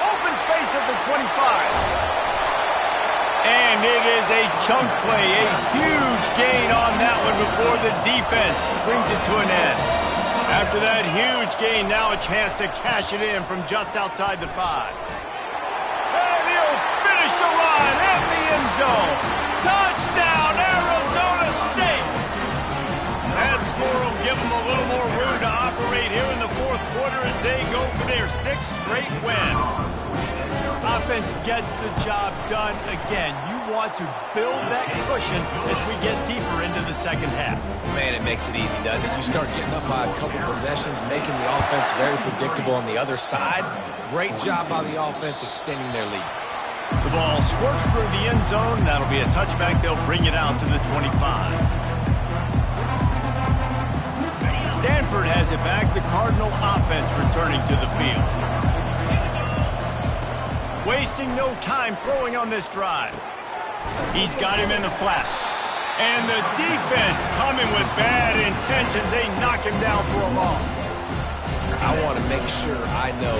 Open space at the 25. And it is a chunk play, a huge gain on that one before the defense brings it to an end. After that huge gain, now a chance to cash it in from just outside the 5. And he'll finish the run at the end zone. Touchdown, Arizona State! That score will give them a little more room to operate here in the fourth quarter as they go for their 6th straight win. offense gets the job done again. You want to build that cushion as we get deeper into the second half. Man, it makes it easy, doesn't it? You start getting up by a couple possessions, making the offense very predictable on the other side. Great job by the offense extending their lead. The ball squirts through the end zone. That'll be a touchback. They'll bring it out to the 25. Stanford has it back. The Cardinal offense returning to the field. Wasting no time throwing on this drive. He's got him in the flat. And the defense coming with bad intentions. They knock him down for a loss. I want to make sure I know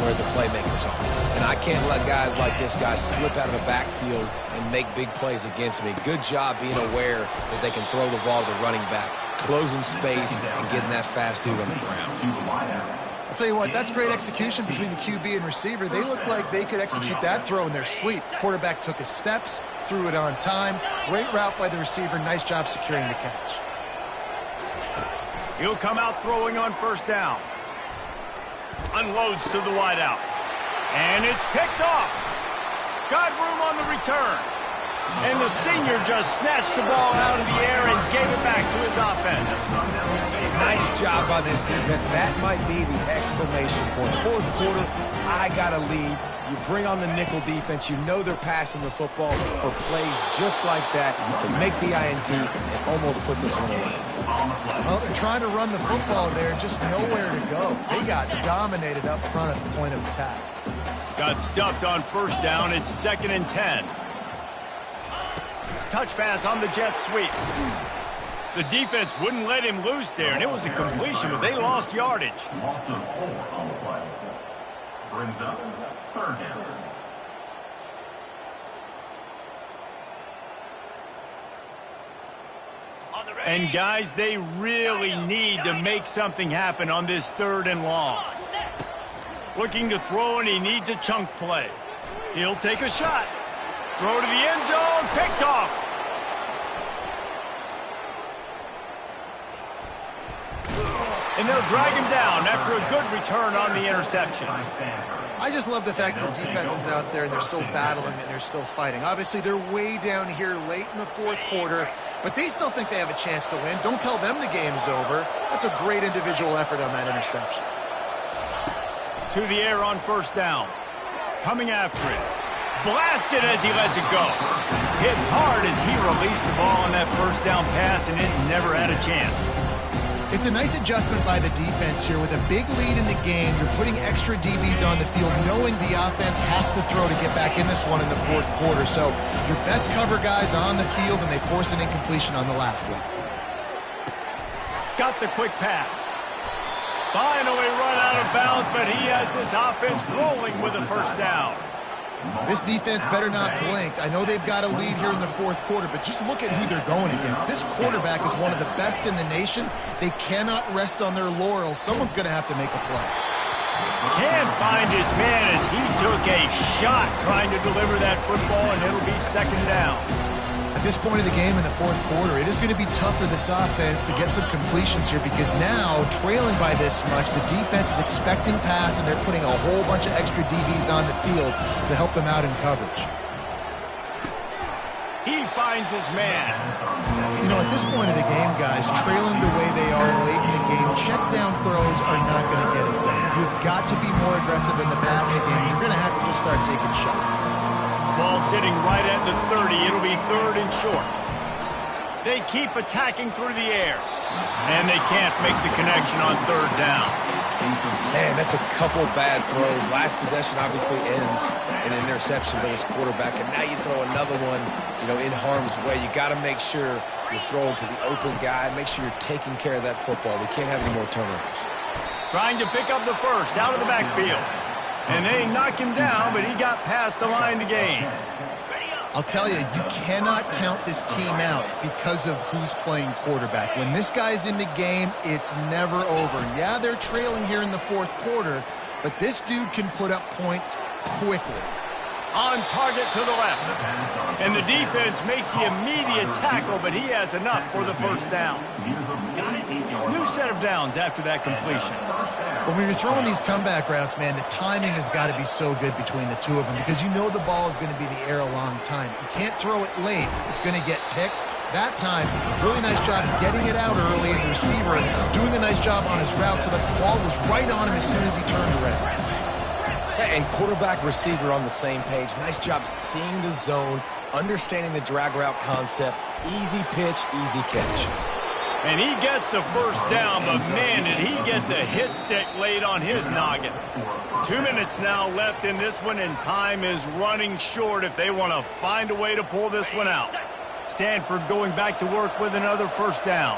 where the playmakers are. And I can't let guys like this guy slip out of the backfield and make big plays against me. Good job being aware that they can throw the ball to the running back, closing space, and getting that fast dude on the ground. I'll tell you what, that's great execution between the QB and receiver. They look like they could execute that throw in their sleep. Quarterback took his steps, threw it on time. Great route by the receiver. Nice job securing the catch. He'll come out throwing on first down. Unloads to the wideout. And it's picked off. Got room on the return. And the senior just snatched the ball out of the air and gave it back to his offense. Nice job by this defense. That might be the exclamation point. Fourth quarter, I got a lead. You bring on the nickel defense. You know they're passing the football for plays just like that to make the INT and almost put this one away. Well, they're trying to run the football there, just nowhere to go. They got dominated up front at the point of attack. Got stuffed on first down. It's 2nd and 10. Touch pass on the jet sweep. The defense wouldn't let him loose there, and it was a completion, but they lost yardage. Loss of 4 on the play. Brings up 3rd down. And, guys, they really need to make something happen on this 3rd and long. Looking to throw, and he needs a chunk play. He'll take a shot. Throw to the end zone. Picked off. And they'll drag him down after a good return on the interception. I just love the fact that the defense is out there and they're still battling and they're still fighting. Obviously, they're way down here late in the 4th quarter, but they still think they have a chance to win. Don't tell them the game's over. That's a great individual effort on that interception. To the air on first down. Coming after it. Blasted as he lets it go. Hit hard as he released the ball on that first down pass, and it never had a chance. It's a nice adjustment by the defense here. With a big lead in the game, you're putting extra DBs on the field, knowing the offense has to throw to get back in this one in the 4th quarter. So your best cover guys on the field, and they force an incompletion on the last one. Got the quick pass. Finally run out of bounds, but he has this offense rolling with a first down. This defense better not blink. I know they've got a lead here in the 4th quarter, but just look at who they're going against. This quarterback is one of the best in the nation. They cannot rest on their laurels. Someone's going to have to make a play. Can't find his man as he took a shot trying to deliver that football, and it'll be 2nd down. At this point of the game in the 4th quarter, it is going to be tough for this offense to get some completions here because now, trailing by this much, the defense is expecting pass, and they're putting a whole bunch of extra DBs on the field to help them out in coverage. He finds his man. You know, at this point of the game, guys, trailing the way they are late in the game, check down throws are not going to get it done. You've got to be more aggressive in the passing game. You're going to have to just start taking shots. Ball sitting right at the 30. It'll be 3rd and short. They keep attacking through the air. And they can't make the connection on 3rd down. Man, that's a couple bad throws. Last possession obviously ends in an interception by this quarterback. And now you throw another one, in harm's way. You got to make sure you're throwing to the open guy. Make sure you're taking care of that football. We can't have any more turnovers. Trying to pick up the first out of the backfield. And they knock him down, but he got past the line to gain. I'll tell you, you cannot count this team out because of who's playing quarterback. When this guy's in the game, it's never over. Yeah, they're trailing here in the 4th quarter, but this dude can put up points quickly. On target to the left. And the defense makes the immediate tackle, but he has enough for the first down. New set of downs after that completion. When you're throwing these comeback routes, man, the timing has got to be so good between the two of them because you know the ball is going to be the air a long time. You can't throw it late. It's going to get picked. That time, really nice job getting it out early, and the receiver doing a nice job on his route so that the ball was right on him as soon as he turned around. And quarterback receiver on the same page. Nice job seeing the zone, understanding the drag route concept. Easy pitch, easy catch. And he gets the first down, but man, did he get the hit stick laid on his noggin. 2 minutes now left in this one, and time is running short if they want to find a way to pull this one out. Stanford going back to work with another first down.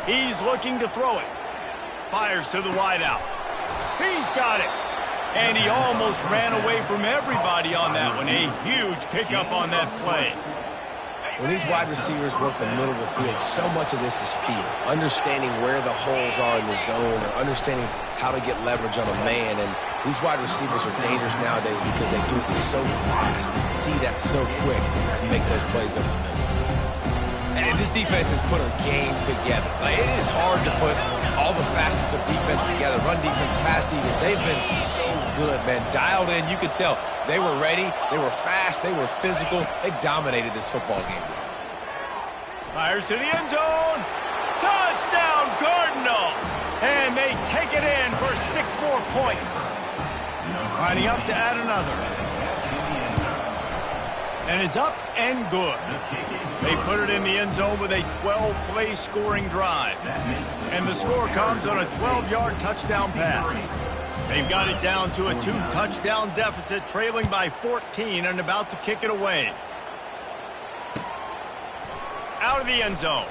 He's looking to throw it. Fires to the wideout. He's got it. And he almost ran away from everybody on that one. A huge pickup on that play. When these wide receivers work the middle of the field, so much of this is feel. Understanding where the holes are in the zone, or understanding how to get leverage on a man. And these wide receivers are dangerous nowadays because they do it so fast and see that so quick and make those plays over the middle. And this defense has put a game together. Like, it is hard to put all the facets of defense together. Run defense, pass defense. They've been so good, man. Dialed in. You could tell they were ready. They were fast. They were physical. They dominated this football game today. Fires to the end zone. Touchdown, Cardinal. And they take it in for 6 more points. Lining up to add another. And it's up and good. They put it in the end zone with a 12-play scoring drive. And the score comes on a 12-yard touchdown pass. They've got it down to a 2-touchdown deficit, trailing by 14 and about to kick it away. Out of the end zone.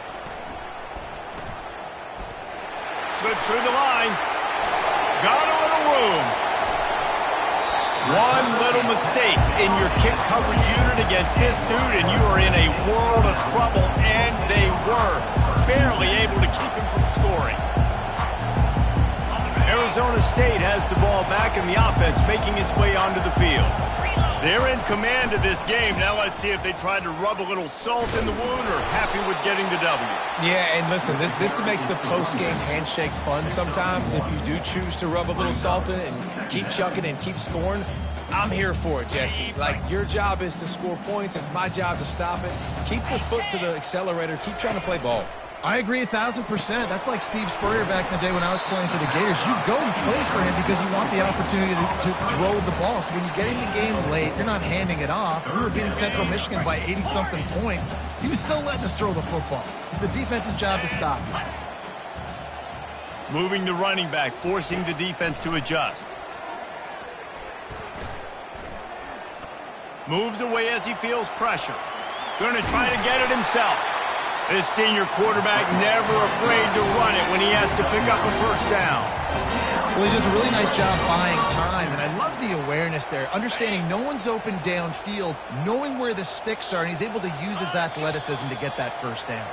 Slips through the line. Got a little room. One little mistake in your kick coverage unit against this dude, and you are in a world of trouble, and they were barely able to keep him from scoring. Arizona State has the ball back, and the offense making its way onto the field. They're in command of this game. Now let's see if they try to rub a little salt in the wound or happy with getting the W. Yeah, and listen, this makes the post-game handshake fun sometimes. If you do choose to rub a little salt in it and keep chucking and keep scoring, I'm here for it, Jesse. Like, your job is to score points. It's my job to stop it. Keep the foot to the accelerator. Keep trying to play ball. I agree 1,000%. That's like Steve Spurrier back in the day when I was playing for the Gators. You go and play for him because you want the opportunity to throw the ball. So when you get in the game late, you're not handing it off. We were beating Central Michigan by 80-something points. He was still letting us throw the football. It's the defense's job to stop him. Moving to running back, forcing the defense to adjust. Moves away as he feels pressure. Going to try to get it himself. This senior quarterback never afraid to run it when he has to pick up a first down. Well, he does a really nice job buying time, and I love the awareness there. Understanding no one's open downfield, knowing where the sticks are, and he's able to use his athleticism to get that first down.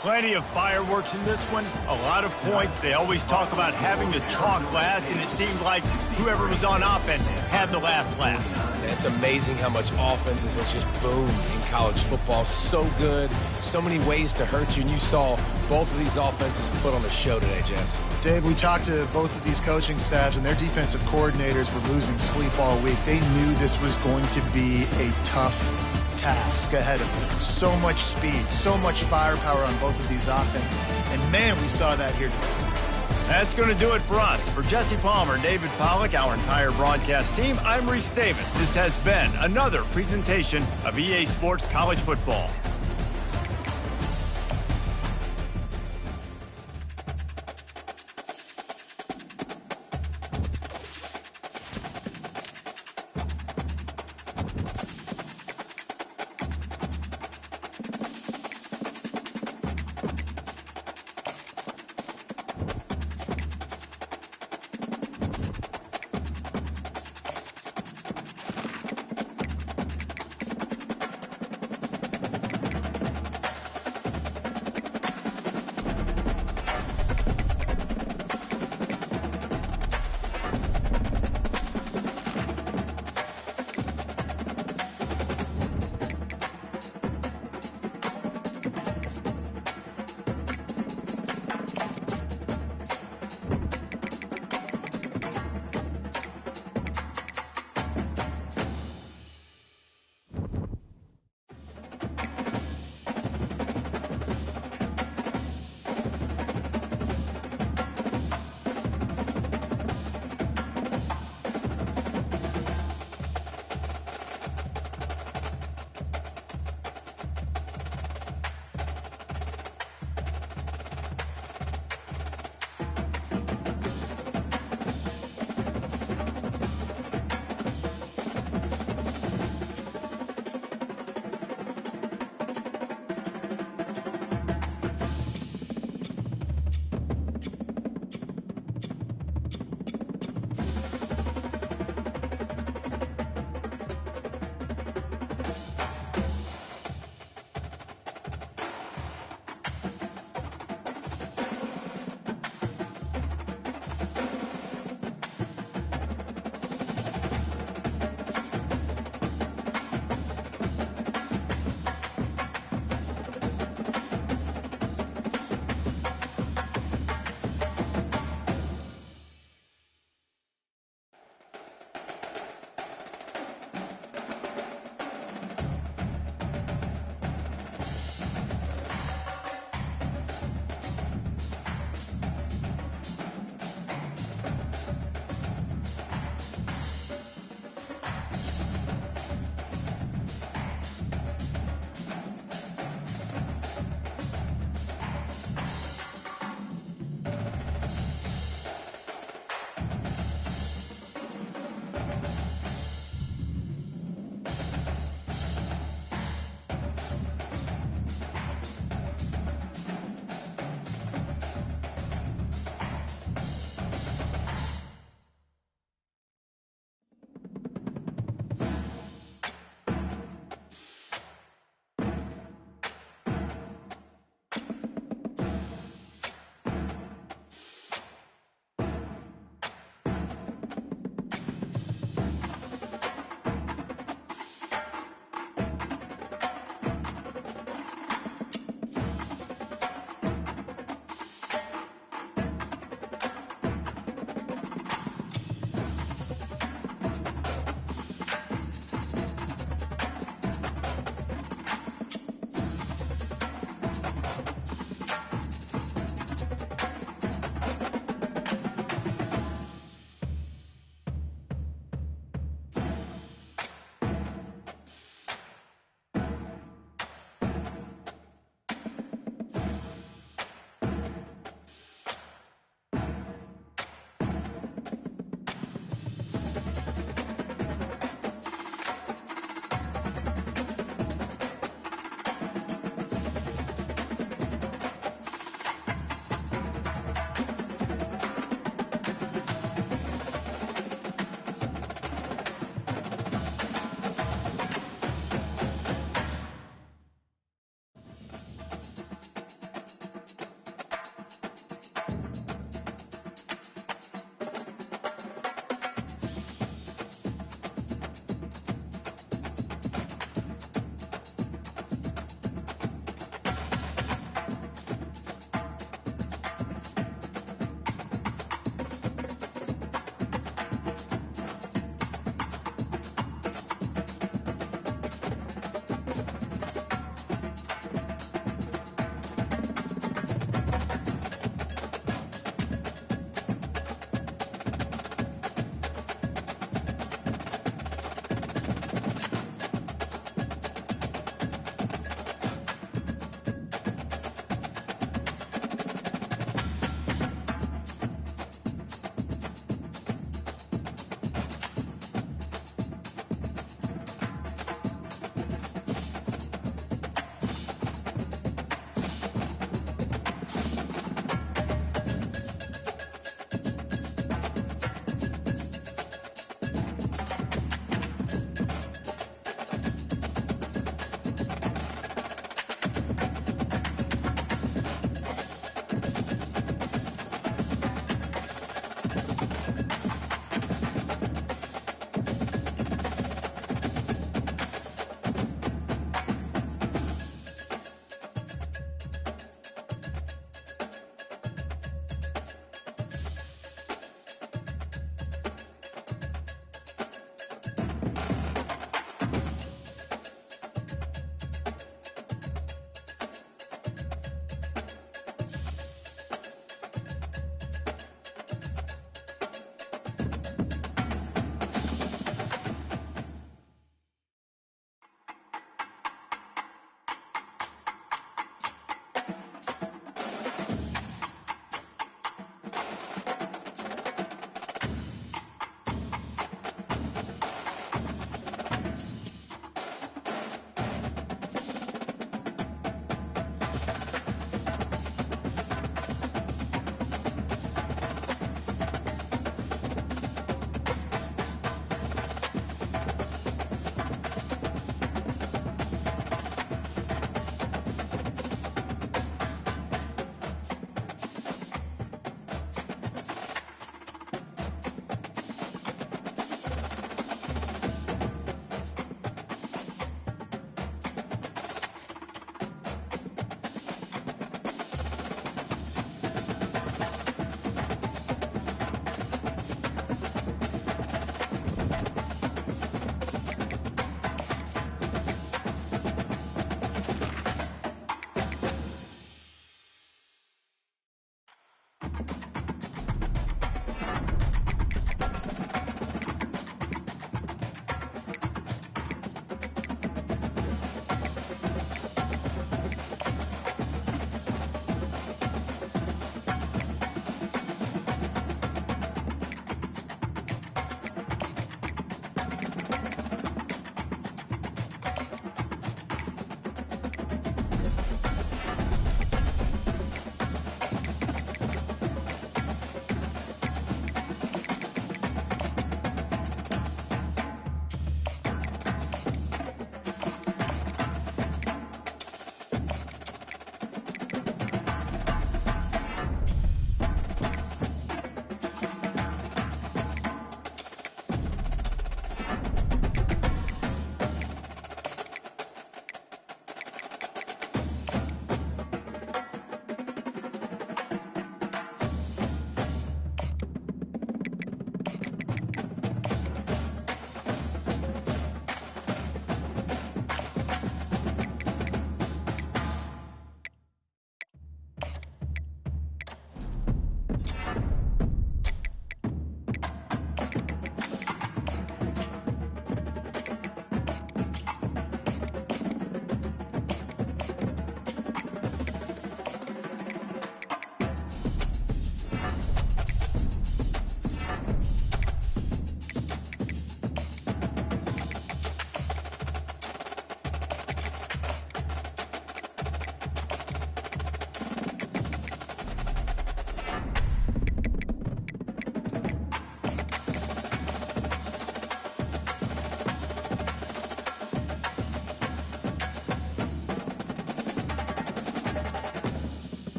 Plenty of fireworks in this one, a lot of points. They always talk about having the chalk last, and it seemed like whoever was on offense had the last laugh. It's amazing how much offenses has just boomed in college football. So good, so many ways to hurt you, and you saw both of these offenses put on a show today, Jess. Dave, we talked to both of these coaching staffs, and their defensive coordinators were losing sleep all week. They knew this was going to be a tough task ahead of them. So much speed, so much firepower on both of these offenses. And, man, we saw that here today. That's going to do it for us. For Jesse Palmer, David Pollack, our entire broadcast team, I'm Reese Davis. This has been another presentation of EA Sports College Football.